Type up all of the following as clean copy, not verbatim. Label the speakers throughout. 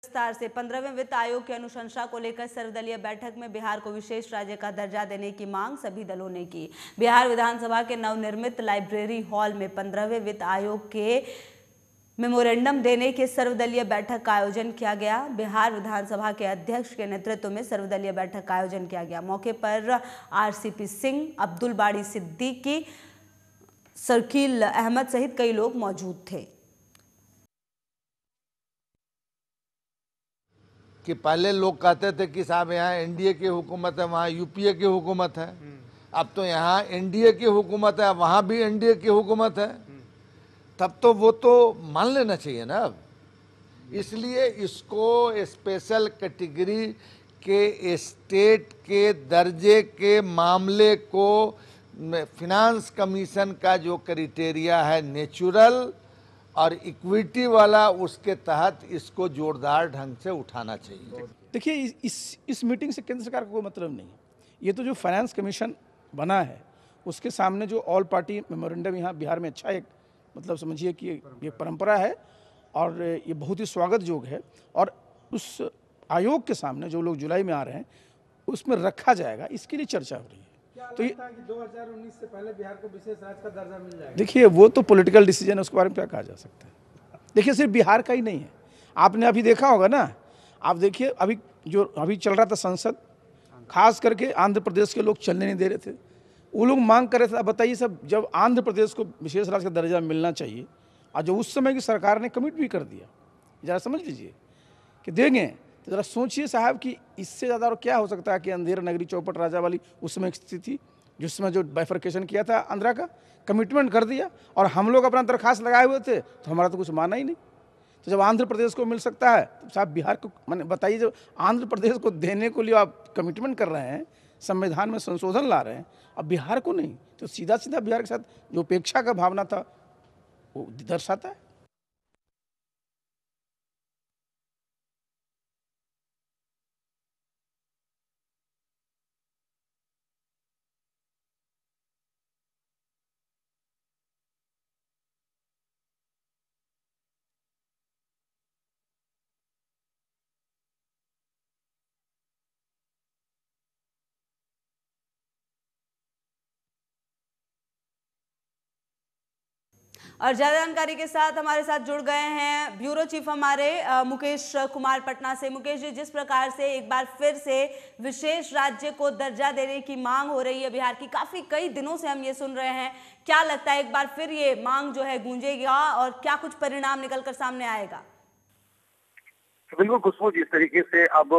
Speaker 1: विस्तार से 15वें वित्त आयोग की अनुशंसा को लेकर सर्वदलीय बैठक में बिहार को विशेष राज्य का दर्जा देने की मांग सभी दलों ने की। बिहार विधानसभा के नवनिर्मित लाइब्रेरी हॉल में 15वें वित्त आयोग के मेमोरेंडम देने के सर्वदलीय बैठक का आयोजन किया गया। बिहार विधानसभा के अध्यक्ष के नेतृत्व में सर्वदलीय बैठक का आयोजन किया गया। मौके पर आरसीपी सिंह, अब्दुल बाड़ी सिद्दीकी, शकील अहमद सहित कई लोग मौजूद थे।
Speaker 2: कि पहले लोग कहते थे कि साहब यहाँ एनडीए की हुकूमत है, वहाँ यूपीए की हुकूमत है। अब तो यहाँ एनडीए की हुकूमत है, वहाँ भी एनडीए की हुकूमत है। तब तो वो तो मान लेना चाहिए ना। अब इसलिए इसको स्पेशल कैटेगरी के स्टेट के दर्जे के मामले को फिनांस कमीशन का जो क्राइटेरिया है नेचुरल और इक्विटी वाला, उसके तहत इसको जोरदार ढंग से उठाना चाहिए।
Speaker 3: देखिए, इस मीटिंग से केंद्र सरकार का कोई मतलब नहीं है। ये तो जो फाइनेंस कमीशन बना है उसके सामने जो ऑल पार्टी मेमोरेंडम यहाँ बिहार में अच्छा एक मतलब समझिए कि ये परंपरा है और ये बहुत ही स्वागत योग्य है। और उस आयोग के सामने जो लोग जुलाई में आ रहे हैं उसमें रखा जाएगा, इसके लिए चर्चा हो रही है। तो ये
Speaker 4: 2019 से पहले बिहार को विशेष राज्य का दर्जा मिल जाएगा।
Speaker 3: देखिए, वो तो पॉलिटिकल डिसीजन है, उसके बारे में क्या कहा जा सकता है। देखिए, सिर्फ बिहार का ही नहीं है, आपने अभी देखा होगा ना। आप देखिए, अभी चल रहा था संसद, खास करके आंध्र प्रदेश के लोग चलने नहीं दे रहे थे। वो लोग मांग कर रहे थे। अब बताइए सब, जब आंध्र प्रदेश को विशेष राज्य का दर्जा मिलना चाहिए और जो उस समय की सरकार ने कमिट भी कर दिया, ज़रा समझ लीजिए कि देंगे, तो ज़रा सोचिए साहब कि इससे ज़्यादा और क्या हो सकता है कि अंधेर नगरी चौपट राजा वाली उस समय स्थिति थी, जिसमें जो बाइफर्केशन किया था आंध्रा का, कमिटमेंट कर दिया और हम लोग अपना दरखास्त लगाए हुए थे, तो हमारा तो कुछ माना ही नहीं। तो जब आंध्र प्रदेश को मिल सकता है तो साहब बिहार को मैंने बताइए, जब आंध्र प्रदेश को देने को लिए आप कमिटमेंट कर रहे हैं, संविधान में संशोधन ला रहे हैं, अब बिहार को नहीं, तो सीधा सीधा बिहार के साथ जो उपेक्षा का भावना था वो दर्शाता है।
Speaker 1: और ज्यादा जानकारी के साथ हमारे साथ जुड़ गए हैं ब्यूरो चीफ हमारे मुकेश कुमार पटना से। मुकेश जी, जिस प्रकार से एक बार फिर से विशेष राज्य को दर्जा देने की मांग हो रही है बिहार की, काफी कई दिनों से हम ये सुन रहे हैं, क्या लगता है एक बार फिर ये मांग जो है गूंजेगा और क्या कुछ परिणाम निकलकर सामने आएगा?
Speaker 5: बिल्कुल खुशबू, जिस तरीके से अब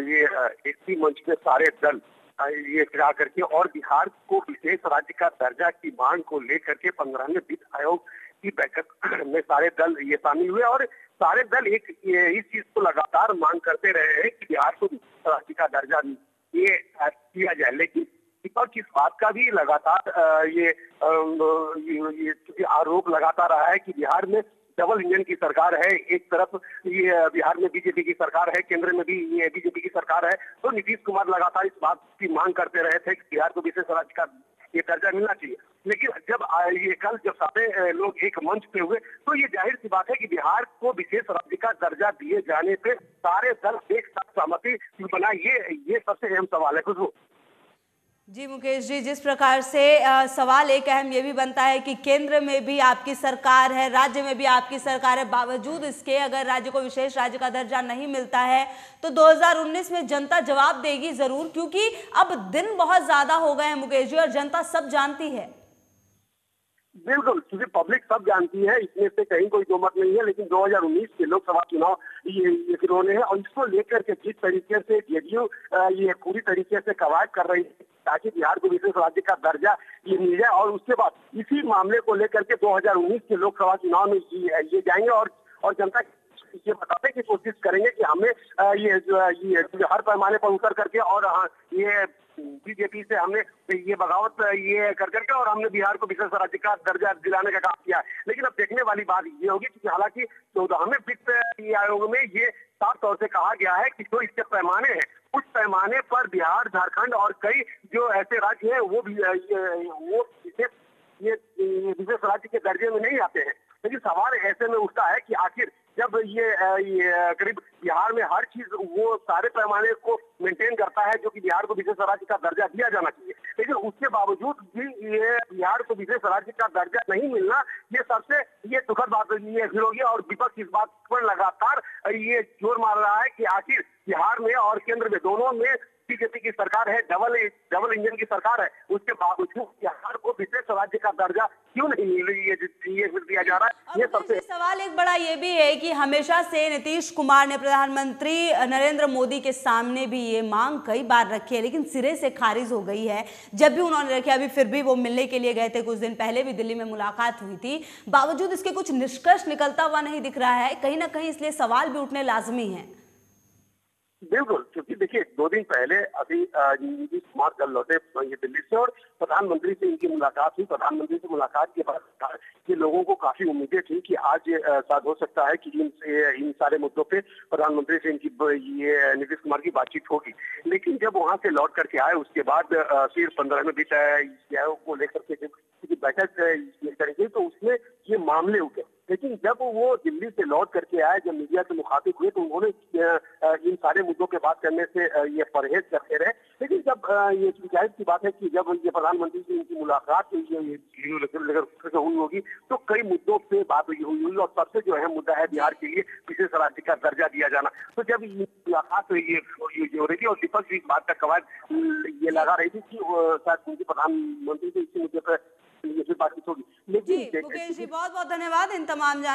Speaker 5: ये एक ही मंच में सारे दल ये खड़ा करके और बिहार को विशेष राज्य का दर्जा की मांग को लेकर के 15वें वित्त आयोग की बैठक में सारे दल ये शामिल हुए और सारे दल इस चीज को लगातार मांग करते रहे हैं कि बिहार को विशेष राज्य का दर्जा ये किया जाए। लेकिन विपक्ष इस बात का भी लगातार ये आरोप लगाता रहा है कि बिहार में डबल इंजन की सरकार है। एक तरफ ये बिहार में बीजेपी की सरकार है, केंद्र में भी ये बीजेपी की सरकार है। तो नीतीश कुमार लगातार इस बात की मांग करते रहे थे कि बिहार को विशेष राज्य का ये दर्जा मिलना चाहिए। लेकिन जब ये कल जब सारे लोग एक मंच पे हुए तो ये जाहिर सी बात है कि बिहार को विशेष राज्य का दर्जा दिए जाने पे सारे दल एक साथ सहमति बना, ये सबसे अहम सवाल है। खुशबू
Speaker 1: जी मुकेश जी, जिस प्रकार से सवाल एक अहम ये भी बनता है कि केंद्र में भी आपकी सरकार है, राज्य में भी आपकी सरकार है, बावजूद इसके अगर राज्य को विशेष राज्य का दर्जा नहीं मिलता है तो 2019 में जनता जवाब देगी जरूर, क्योंकि अब दिन बहुत ज्यादा हो गए हैं मुकेश जी और जनता सब जानती है।
Speaker 5: बिल्कुल, क्योंकि पब्लिक सब जानती है, इसमें से कहीं कोई दो मत नहीं है। लेकिन 2019 के लोकसभा चुनाव ये होने हैं और इसको लेकर के जिस तरीके से जेडीयू ये पूरी तरीके से कवायद कर रही है ताकि बिहार को विशेष राज्य का दर्जा ये मिल जाए और उसके बाद इसी मामले को लेकर के 2019 के लोकसभा चुनाव में ये जाएंगे और जनता ये बताने की कोशिश करेंगे कि हमें ये हर पैमाने पर उतर करके और ये बीजेपी से हमने ये बगावत ये कर करके और हमने बिहार को विशेष राज्य का दर्जा दिलाने का काम किया। लेकिन अब देखने वाली बात ये होगी कि हालांकि 14वें वित्त आयोग में ये साफ तौर से कहा गया है कि जो इसके पैमाने हैं उस पैमाने पर बिहार, झारखंड और कई जो ऐसे राज्य हैं वो भी ये विशेष राज्य के दर्जे में नहीं आते हैं। लेकिन सवाल ऐसे में उठता है कि आखिर जब ये करीब बिहार में हर चीज वो सारे पैमाने को मेंटेन करता है जो कि बिहार को विशेष राज्य का दर्जा दिया जाना चाहिए, लेकिन उसके बावजूद भी ये बिहार को विशेष राज्य का दर्जा नहीं मिलना ये सबसे ये दुखद बात ये फिर होगी। और विपक्ष इस बात पर लगातार ये जोर मार रहा है कि आखिर बिहार में और केंद्र में दोनों में बीजेपी की सरकार है, डबल इंजन की सरकार है, उसके बावजूद बिहार को विशेष राज्य का दर्जा क्यों नहीं मिल रही है, ये दिया जा रहा है। ये सबसे
Speaker 1: सवाल एक बड़ा ये भी है कि हमेशा से नीतीश कुमार ने प्रधानमंत्री नरेंद्र मोदी के सामने भी ये मांग कई बार रखी है, लेकिन सिरे से खारिज हो गई है। जब भी उन्होंने रखी, अभी फिर भी वो मिलने के लिए गए थे, कुछ दिन पहले भी दिल्ली में मुलाकात हुई थी, बावजूद इसके कुछ निष्कर्ष निकलता हुआ नहीं दिख रहा है कहीं ना कहीं, इसलिए सवाल भी उठने लाजमी है।
Speaker 5: बिल्कुल, क्योंकि देखिए 2 दिन पहले अभी नीतीश कुमार कल लौटे ये दिल्ली से और प्रधानमंत्री से इनकी मुलाकात हुई। प्रधानमंत्री से मुलाकात के बाद ये लोगों को काफी उम्मीदें थी कि आज शायद हो सकता है कि इन सारे मुद्दों पे प्रधानमंत्री से इनकी ये नीतीश कुमार की बातचीत होगी, लेकिन जब वहां से लौट करके आए उसके बाद फिर 15वें वित्त आयोग को लेकर के जब बैठक करेंगे तो उसमें ये मामले उठे। लेकिन जब वो दिल्ली से लौट करके आए, जब मीडिया से मुखातिब हुए तो उन्होंने इन सारे मुद्दों पे बात करने से ये परहेज करते रहे। लेकिन जब ये जाहिर सी बात है कि जब ये प्रधानमंत्री से इनकी मुलाकात हुई होगी तो कई मुद्दों पे बात हुई और सबसे जो अहम मुद्दा है बिहार के लिए विशेष राज्य का दर्जा दिया जाना। तो जब ये मुलाकात ये हो रही थी और विपक्ष इस बात का कवायद ये लगा रही थी कि शायद प्रधानमंत्री से इसी मुद्दे पर ये बातचीत होगी। लेकिन
Speaker 1: मुकेश जी बहुत बहुत धन्यवाद इन तमाम